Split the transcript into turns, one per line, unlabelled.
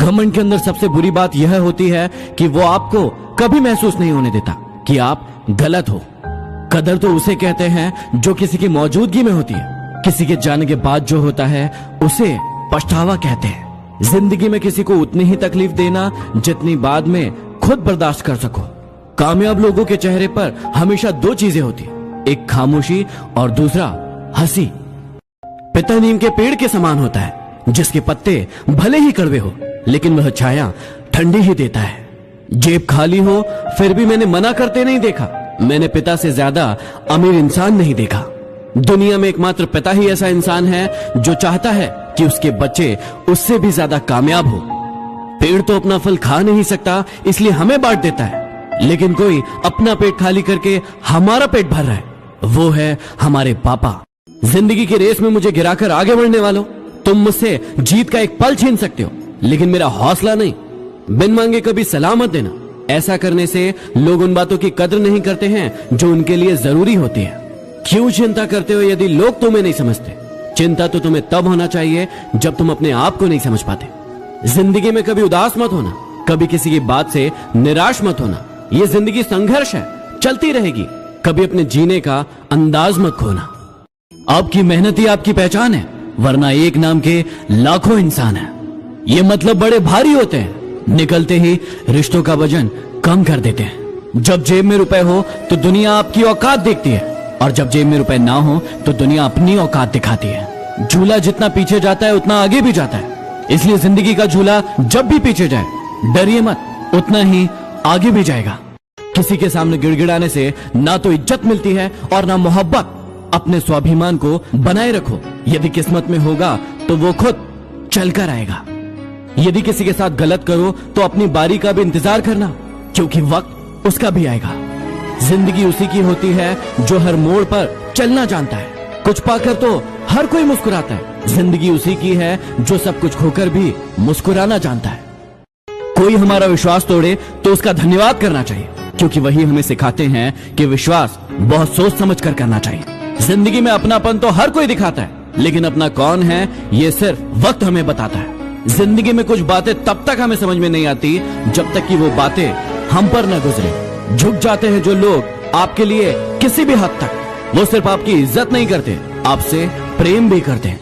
घमंड के अंदर सबसे बुरी बात यह होती है कि वो आपको कभी महसूस नहीं होने देता कि आप गलत हो। कदर तो उसे कहते हैं जो किसी की मौजूदगी में होती है। किसी के जाने के बाद जो होता है उसे पछतावा कहते हैं। जिंदगी में किसी को उतनी ही तकलीफ देना जितनी बाद में खुद बर्दाश्त कर सको। कामयाब लोगों के चेहरे पर हमेशा दो चीजें होती है, एक खामोशी और दूसरा हंसी। पिता नीम के पेड़ के समान होता है जिसके पत्ते भले ही कड़वे हो लेकिन वह छाया ठंडी ही देता है। जेब खाली हो फिर भी मैंने मना करते नहीं देखा। मैंने पिता से ज्यादा अमीर इंसान नहीं देखा। दुनिया में एकमात्र पिता ही ऐसा इंसान है जो चाहता है कि उसके बच्चे उससे भी ज्यादा कामयाब हो। पेड़ तो अपना फल खा नहीं सकता इसलिए हमें बांट देता है, लेकिन कोई अपना पेट खाली करके हमारा पेट भर रहा है, वो है हमारे पापा। जिंदगी की रेस में मुझे गिराकर आगे बढ़ने वालों, तुम मुझसे जीत का एक पल छीन सकते हो लेकिन मेरा हौसला नहीं। बिन मांगे कभी सलाह मत देना। ऐसा करने से लोग उन बातों की कदर नहीं करते हैं जो उनके लिए जरूरी होती है। क्यों चिंता करते हो यदि लोग तुम्हें नहीं समझते? चिंता तो तुम्हें तब होना चाहिए जब तुम अपने आप को नहीं समझ पाते। जिंदगी में कभी उदास मत होना, कभी किसी की बात से निराश मत होना। ये जिंदगी संघर्ष है, चलती रहेगी। कभी अपने जीने का अंदाज मत खोना। आपकी मेहनत ही आपकी पहचान है, वरना एक नाम के लाखों इंसान है। ये मतलब बड़े भारी होते हैं, निकलते ही रिश्तों का वजन कम कर देते हैं। जब जेब में रुपए हो तो दुनिया आपकी औकात देखती है, और जब जेब में रुपए ना हो तो दुनिया अपनी औकात दिखाती है। झूला जितना पीछे जाता है उतना आगे भी जाता है, इसलिए जिंदगी का झूला जब भी पीछे जाए डरिए मत, उतना ही आगे भी जाएगा। किसी के सामने गिड़गिड़ाने से ना तो इज्जत मिलती है और ना मोहब्बत। अपने स्वाभिमान को बनाए रखो। यदि किस्मत में होगा तो वो खुद चलकर आएगा। यदि किसी के साथ गलत करो तो अपनी बारी का भी इंतजार करना, क्योंकि वक्त उसका भी आएगा। जिंदगी उसी की होती है जो हर मोड़ पर चलना जानता है। कुछ पाकर तो हर कोई मुस्कुराता है। जिंदगी उसी की है जो सब कुछ खोकर भी मुस्कुराना जानता है। कोई हमारा विश्वास तोड़े तो उसका धन्यवाद करना चाहिए, क्योंकि वही हमें सिखाते हैं कि विश्वास बहुत सोच समझ कर करना चाहिए। जिंदगी में अपनापन तो हर कोई दिखाता है, लेकिन अपना कौन है ये सिर्फ वक्त हमें बताता है। जिंदगी में कुछ बातें तब तक हमें समझ में नहीं आती जब तक कि वो बातें हम पर न गुजरे। झुक जाते हैं जो लोग आपके लिए किसी भी हद तक, वो सिर्फ आपकी इज्जत नहीं करते, आपसे प्रेम भी करते हैं।